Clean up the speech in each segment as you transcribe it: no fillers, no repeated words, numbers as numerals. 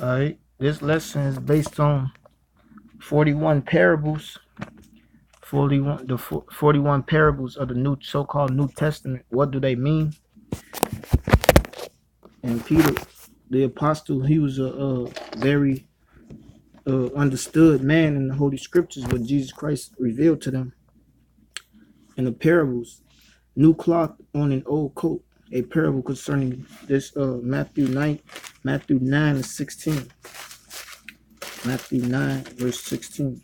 Alright, this lesson is based on 41 parables, 41 parables of the so-called New Testament. What do they mean? And Peter, the apostle, he was a very understood man in the Holy Scriptures, what Jesus Christ revealed to them. In the parables, new cloth on an old coat, a parable concerning this Matthew 9 and 16. Matthew 9 verse 16.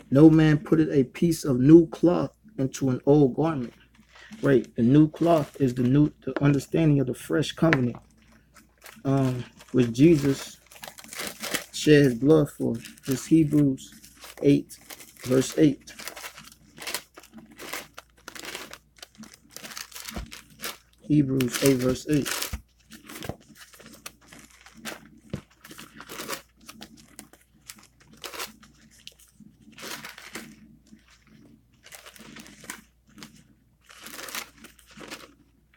No man putteth a piece of new cloth into an old garment. Right, the new cloth is the understanding of the fresh covenant, which Jesus shed his blood for. This Hebrews 8 verse 8. Hebrews 8 verse 8.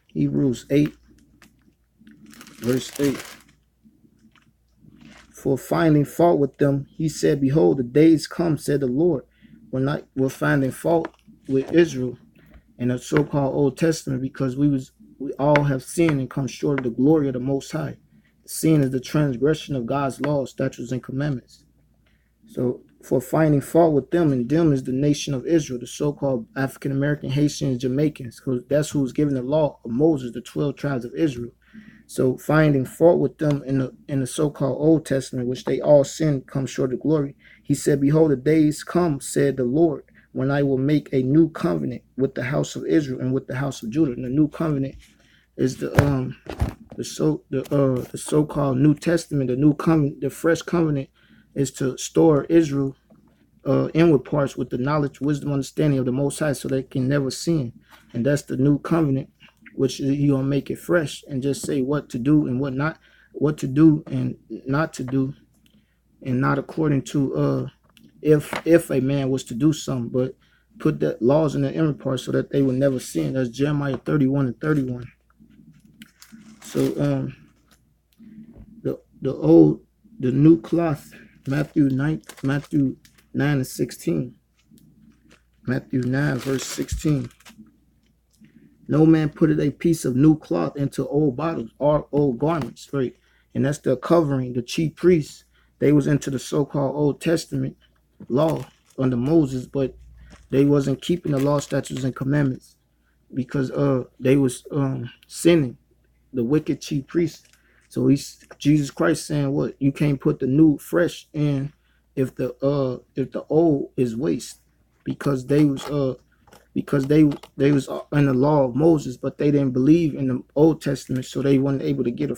Hebrews 8 verse 8. For finding fault with them, he said, behold, the days come, said the Lord, when we're finding fault with Israel in the so-called Old Testament, because we all have sinned and come short of the glory of the Most High. Sin is the transgression of God's laws, statutes, and commandments. So for finding fault with them, and them is the nation of Israel, the so-called African-American, Haitians, Jamaicans, because that's who's given the law of Moses, the 12 tribes of Israel. So finding fault with them in the so-called Old Testament, which they all sinned, come short of glory. He said, behold, the days come, said the Lord, when I will make a new covenant with the house of Israel and with the house of Judah. And the new covenant is the so-called New Testament. The new covenant, the fresh covenant, is to store Israel inward parts with the knowledge, wisdom, understanding of the Most High, so they can never sin. And that's the new covenant, which He gonna make it fresh and just say what to do and what not, what to do and not to do, and not according to if a man was to do something, but put the laws in the inward part so that they will never sin. That's Jeremiah 31 and 31. So the new cloth, Matthew 9 and 16. Matthew 9 verse 16. No man putteth a piece of new cloth into old bottles or old garments, right? And that's the covering. The chief priests, they was into the so-called Old Testament law under Moses, but they wasn't keeping the law, statutes, and commandments because they was sinning, the wicked chief priests. So Jesus Christ saying, what, you can't put the new fresh in if the old is waste, because they was in the law of Moses, but they didn't believe in the Old Testament, so they weren't able to get be a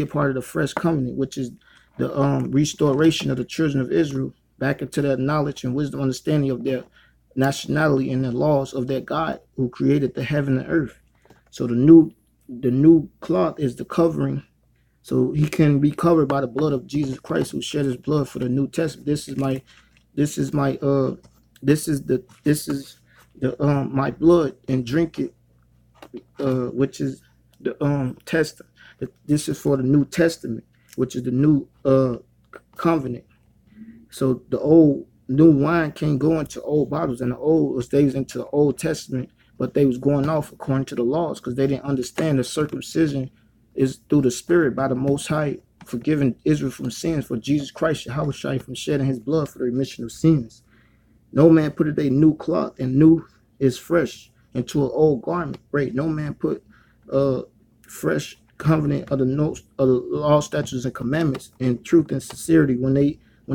part of the fresh covenant, which is the restoration of the children of Israel back into that knowledge and wisdom, understanding of their nationality and the laws of their God who created the heaven and earth. So the new cloth is the covering, so he can be covered by the blood of Jesus Christ, who shed his blood for the New Testament. This is my blood, and drink it, which is the testament. This is for the New Testament, which is the new covenant. So the new wine can't go into old bottles, and the old stays into the Old Testament, but they was going off according to the laws because they didn't understand the circumcision is through the Spirit by the Most High, forgiving Israel from sins, for Jesus Christ, Yahweh, from shedding his blood for the remission of sins. No man putteth a new cloth, and new is fresh, into an old garment. Right? No man put fresh covenant of the law, statutes, and commandments in truth and sincerity when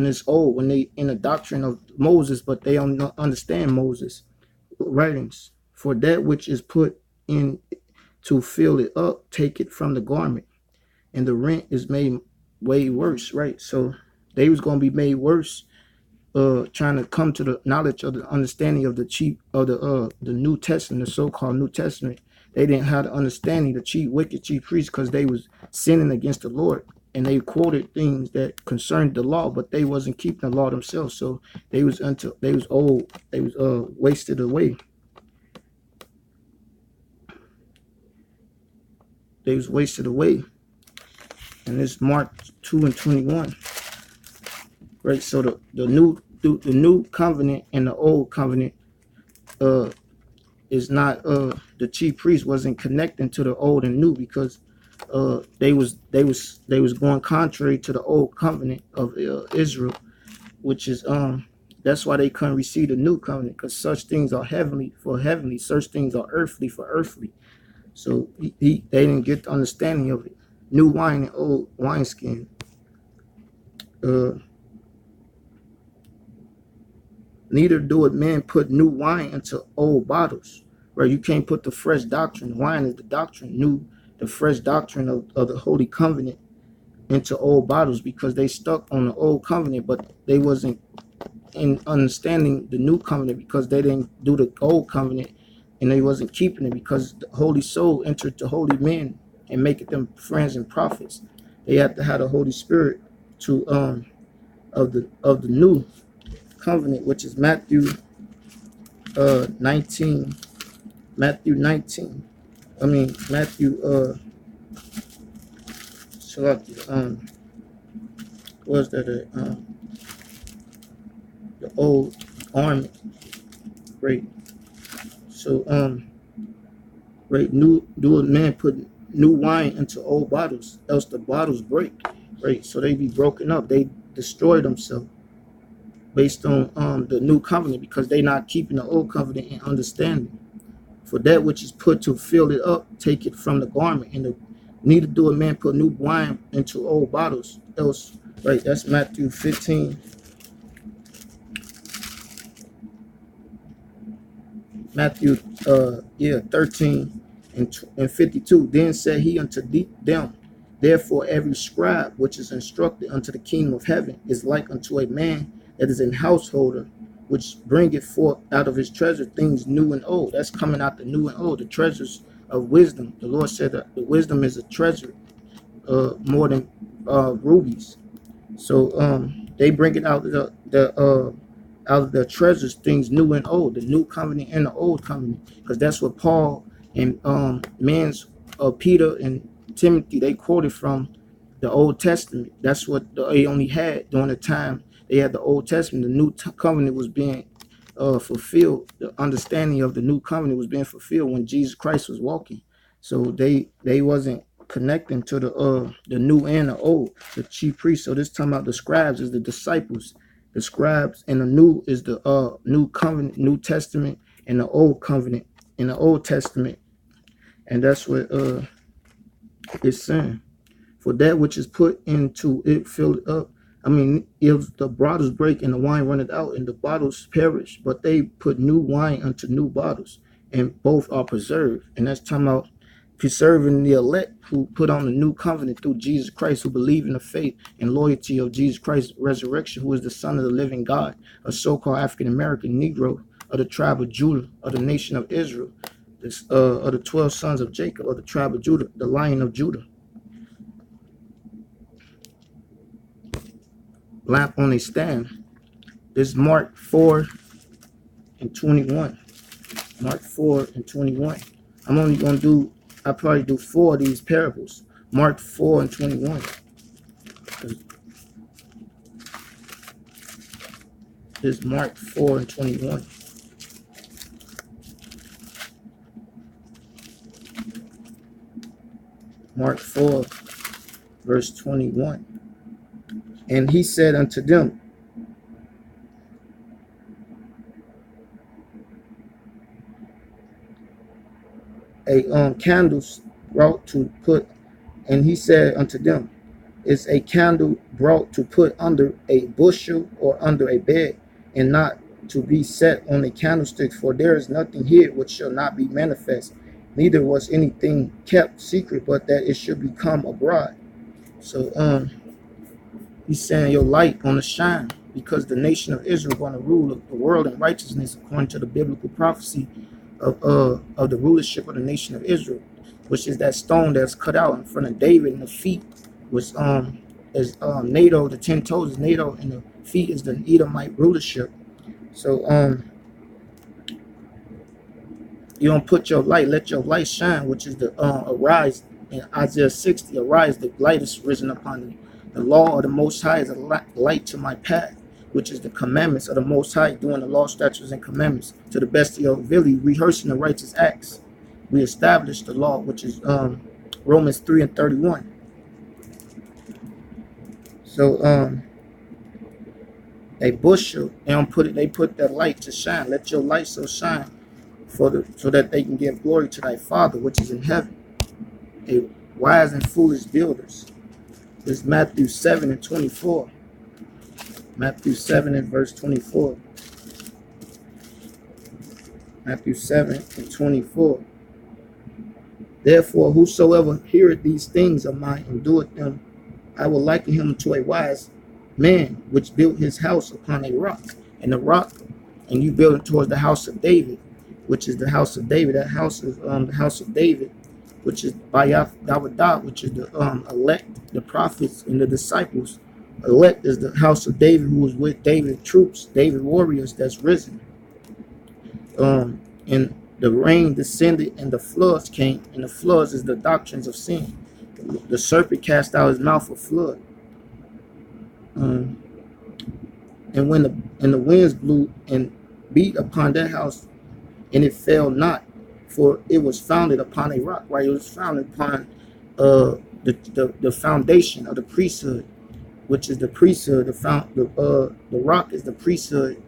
it's old, when they in the doctrine of Moses, but they don't understand Moses' writings. For that which is put in to fill it up, take it from the garment, and the rent is made way worse. Right? So they was gonna be made worse, trying to come to the knowledge of the understanding of the New Testament, the so-called New Testament. They didn't have the understanding, the wicked chief priests, because they was sinning against the Lord, and they quoted things that concerned the law, but they wasn't keeping the law themselves. So they was wasted away. they was wasted away. And it's Mark 2:21. Right. So the new covenant and the old covenant is not the chief priest wasn't connecting to the old and new, because they was going contrary to the old covenant of Israel, which is that's why they couldn't receive the new covenant, because such things are heavenly for heavenly, such things are earthly for earthly. So they didn't get the understanding of it. New wine and old wineskin. Neither do it men put new wine into old bottles. Right? You can't put the fresh doctrine. Wine is the doctrine. The fresh doctrine of the Holy Covenant into old bottles, because they stuck on the old covenant, but they wasn't in understanding the new covenant, because they didn't do the old covenant, and they wasn't keeping it, because the Holy Soul entered to holy men and making them friends and prophets. They had to have the Holy Spirit to of the new covenant, which is Matthew 19. Matthew 19. I mean Matthew was that the old garment, right? So right, new do a man put new wine into old bottles, else the bottles break, right? So they be broken up, they destroy themselves based on the new covenant, because they not keeping the old covenant and understanding. For that which is put to fill it up, take it from the garment, and neither do a man put new wine into old bottles, else, right? That's Matthew 15. Matthew 13 and 52. Then said he unto them, therefore every scribe which is instructed unto the kingdom of heaven is like unto a man that is an householder, which bringeth forth out of his treasure things new and old. That's coming out the new and old, the treasures of wisdom. The Lord said that the wisdom is a treasure more than rubies. So they bring it out of out of the treasures, things new and old, the new covenant and the old covenant, because that's what Paul and Peter and Timothy, they quoted from the Old Testament. That's what they only had during the time they had the Old Testament. The new covenant was being fulfilled. The understanding of the new covenant was being fulfilled when Jesus Christ was walking. So they wasn't connecting to the new and the old, the chief priests. So this time about the scribes is the disciples. The scribes, and the new is the new covenant, New Testament, and the old covenant in the Old Testament. And that's what it's saying. For that which is put into it, fill it up. I mean, if the bottles break and the wine runneth out and the bottles perish, but they put new wine unto new bottles, and both are preserved. And that's talking about preserving the elect who put on the new covenant through Jesus Christ, who believe in the faith and loyalty of Jesus Christ's resurrection, who is the Son of the living God, a so-called African-American Negro of the tribe of Judah, of the nation of Israel, of the 12 sons of Jacob, of the tribe of Judah, the Lion of Judah. Lamp on a stand. This is Mark 4 and 21. Mark 4 and 21. I'm only going to I'll probably do 4 of these parables. Mark 4 and 21. This is Mark 4 and 21. Mark 4, verse 21. And he said unto them, a candle brought to put, and he said unto them, is a candle brought to put under a bushel or under a bed, and not to be set on a candlestick? For there is nothing hid which shall not be manifest, neither was anything kept secret, but that it should become abroad. So he's saying your light gonna shine, because the nation of Israel gonna rule the world in righteousness according to the biblical prophecy of the rulership of the nation of Israel, which is that stone that's cut out in front of David, and the feet was is NATO, the 10 toes is NATO, and the feet is the Edomite rulership. So you don't put your light, let your light shine, which is the arise, in Isaiah 60, arise, the light is risen upon thee. The law of the Most High is a light to my path, which is the commandments of the Most High, doing the law, statutes, and commandments to the best of your ability, rehearsing the righteous acts. We establish the law, which is Romans 3:31. So a bushel, they put that light to shine. Let your light so shine so that they can give glory to thy Father which is in heaven. A wise and foolish builders. This is Matthew 7:24. Matthew 7 and verse 24. Matthew 7:24. Therefore, whosoever heareth these things of mine and doeth them, I will liken him to a wise man which built his house upon a rock. And you build it towards the house of David, which is the house of David. That house is the house of David, which is by Davidah, which is the elect, the prophets and the disciples. Elect is the house of David, who was with David troops, David warriors that's risen. And the rain descended and the floods came, and the floods is the doctrines of sin. The serpent cast out his mouth of flood. And when the winds blew and beat upon that house, and it fell not, for it was founded upon a rock. Right, it was founded upon the foundation of the priesthood, which is the priesthood. The rock is the priesthood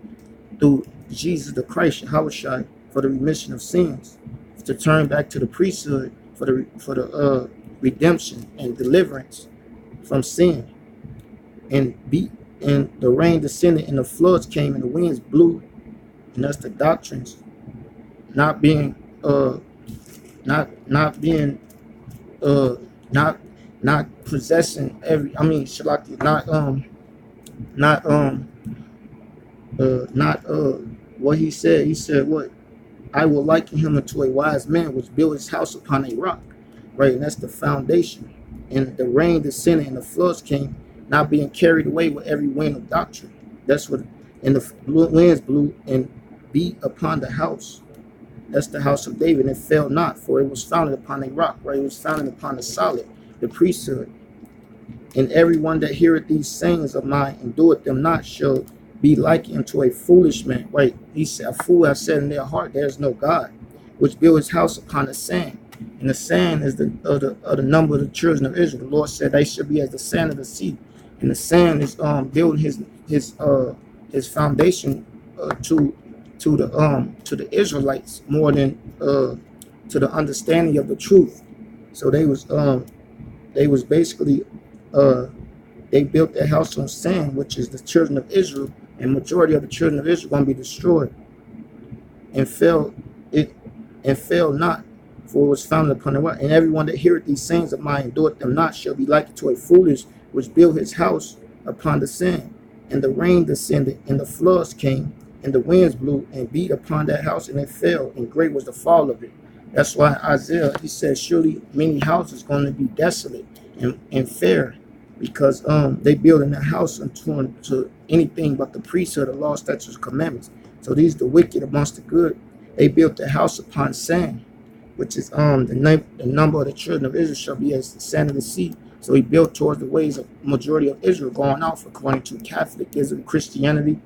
through Jesus the Christ, Yahushua, for the remission of sins, to turn back to the priesthood for the redemption and deliverance from sin. And the rain descended and the floods came and the winds blew, and that's the doctrines not possessing what he said. He said, what? I will liken him unto a wise man which built his house upon a rock. Right, and that's the foundation. And the rain descended and the floods came, not being carried away with every wind of doctrine. That's what, and the winds blew and beat upon the house. That's the house of David, and it fell not, for it was founded upon a rock. Right, it was founded upon the solid, the priesthood. And everyone that heareth these sayings of mine and doeth them not shall be likened unto a foolish man. Right, he said, a fool has said in their heart, there is no God, which built his house upon the sand. And the sand is the number of the children of Israel. The Lord said they should be as the sand of the sea. And the sand is building his foundation to the Israelites more than to the understanding of the truth. So they was basically they built their house on sand, which is the children of Israel, and majority of the children of Israel going to be destroyed. And fell not, for it was founded upon the rock. And everyone that heareth these sayings of mine and doeth them not shall be likened to a foolish which built his house upon the sand. And the rain descended, and the floods came, and the winds blew and beat upon that house, and it fell, and great was the fall of it. That's why Isaiah, he said, surely many houses going to be desolate and fair, because they building their house to anything but the priesthood, the law, statutes, commandments. So these the wicked amongst the good. They built their house upon sand, which is the number of the children of Israel shall be as the sand of the sea. So he built towards the ways of majority of Israel going off according to Catholicism, Christianity,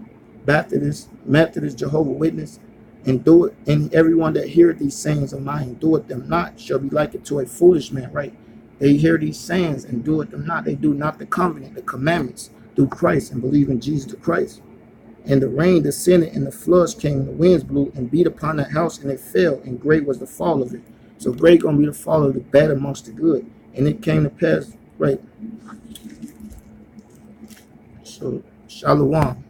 Baptist, Methodist, Jehovah's Witness, and do it. And everyone that heareth these sayings of mine and doeth them not shall be likened to a foolish man. Right? They hear these sayings and doeth them not. They do not the covenant, the commandments through Christ, and believe in Jesus the Christ. And the rain descended, and the floods came, and the winds blew and beat upon that house, and it fell, and great was the fall of it. So great gonna be the fall of the bad amongst the good. And it came to pass, right? So, Shalom.